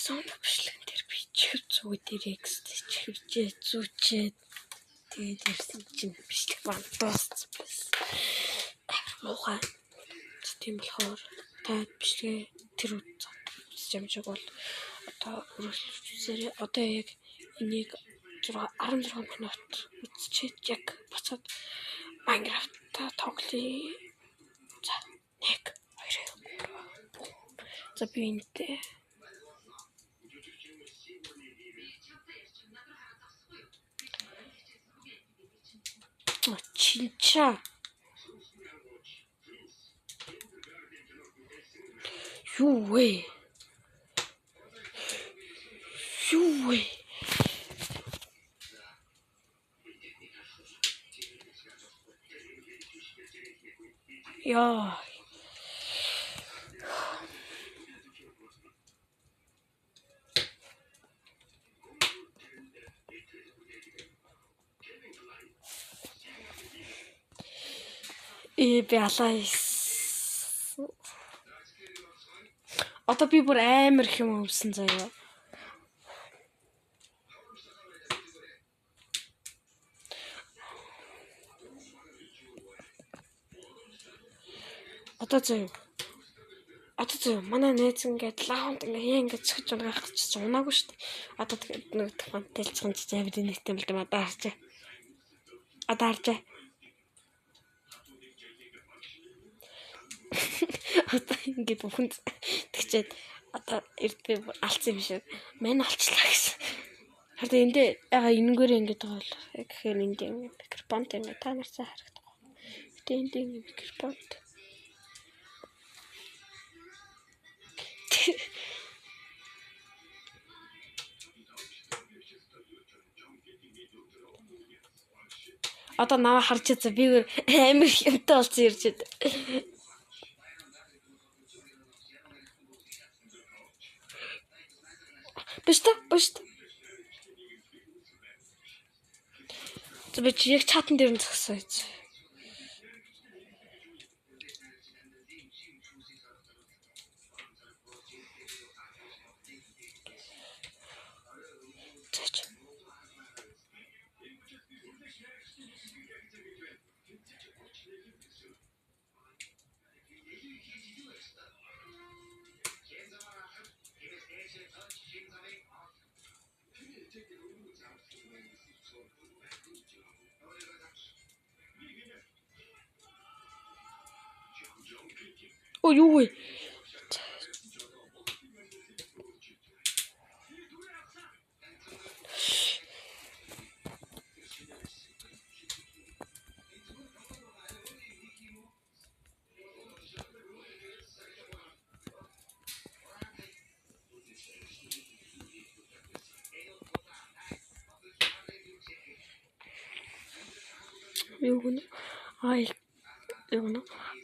сон бичлэгэн дээр би чихв зүг дээрээ чихвжээ зүүчээд тэгээд ирсэн чинь бичлэг баг дууссан. Муухай. Тийм болохоор та бичлэгээ тэр үзэж амжиг бол одоо өргөжлүүлсээрээ одоо яг энийг 16 минут үзчихэд яг буцаад Minecraft-та тоглоё. За 1 2 за би энэтэй чинча юу вэ яа би алаа одоо би бүр амар их юм өвсөн заяа. Одоо заяа манай найз ингээд лаунд ингээд цогж унаах гэж унаагүй шүү дээ. Одоо тэгээд нэг фантэлцэн чи авид нэгтэй юм л да харж. Одоо ингээд бүхэнд тэгчээд одоо эрдээ алдсан юм шиг. Мань алчлаа гэсэн. Харин эндээ яга энэгээр ингээд байгаа бол гэхээр энд юм микрофонт юм та нар цаа харагдах. Гэтэ энд микрофонт. Одоо наваа харж байгаа би амар юмтай болсон ирж байна. Бишта. Би яг чатан дээр нь зогсоо. Ой юу вэ?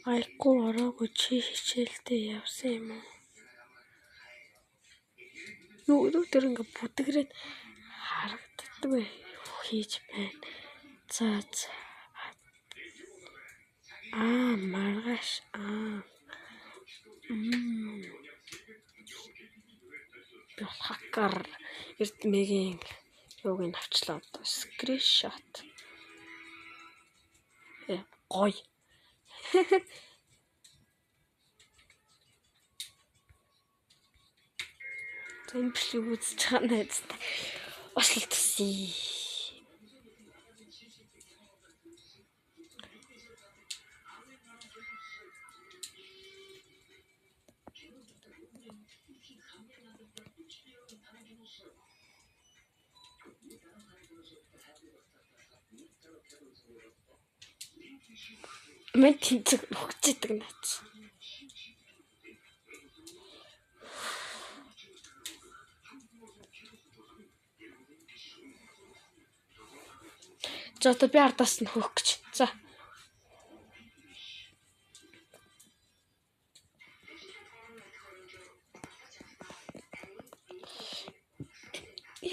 Айхгүй ороогүй чи хичээлдээ явсан юм уу? Юу өдөр ингээ бүдгрээд харагддаг вэ? Хийж байна. За. Маргааш. Хакер эрдмэгийн юуг нь авчлаа одоо скриншот. Гой. Тэн бичлэг үзэж байгаа найзтай. Ослолт төсөө. Мен тэнцэг өгчээдэг наац. За одоо би ардаас нь хөөх гэж. За.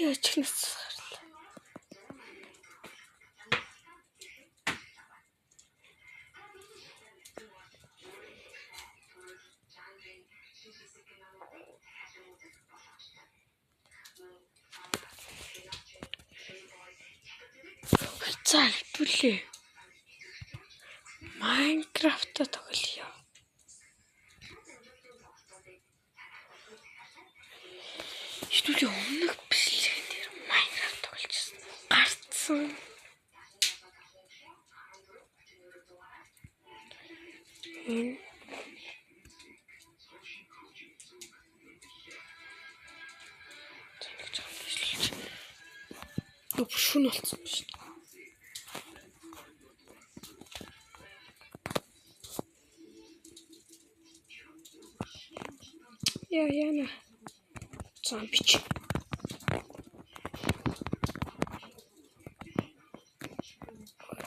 Яа чихнэс. За хэвлээ. Майнкрафт тоглоё. Хэвлээ өмнөх бичлэгэн дээр Майнкрафт тогложсэн. Гарцсан. Шүн болсон биш. Яна. Зомбич.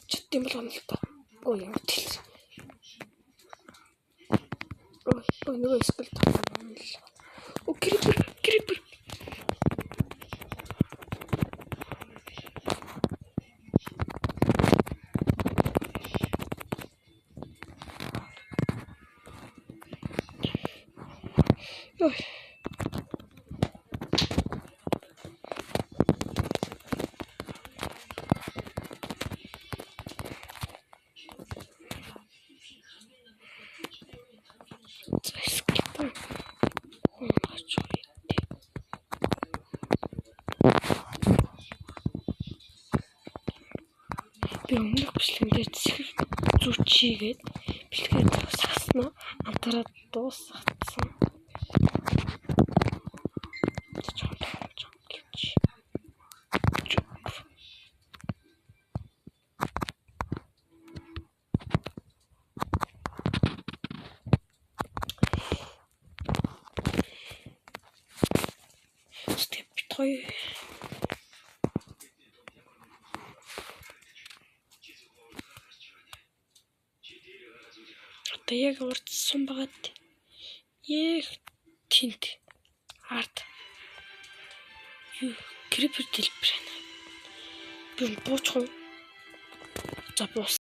Читтэн болгоно л та. Ой ямар тэл. Ой нөгөө скелет. О крипер. Ой. Би өмнөх бичлэгэн дээр зүчигээд бэлгээр дуусгасан. Антраад дуусгацсан. Степ битгой. Одоо яг урдсан багт яг тэнт арт юу крипер дэлбэр байна. Би буучих уу? За буус.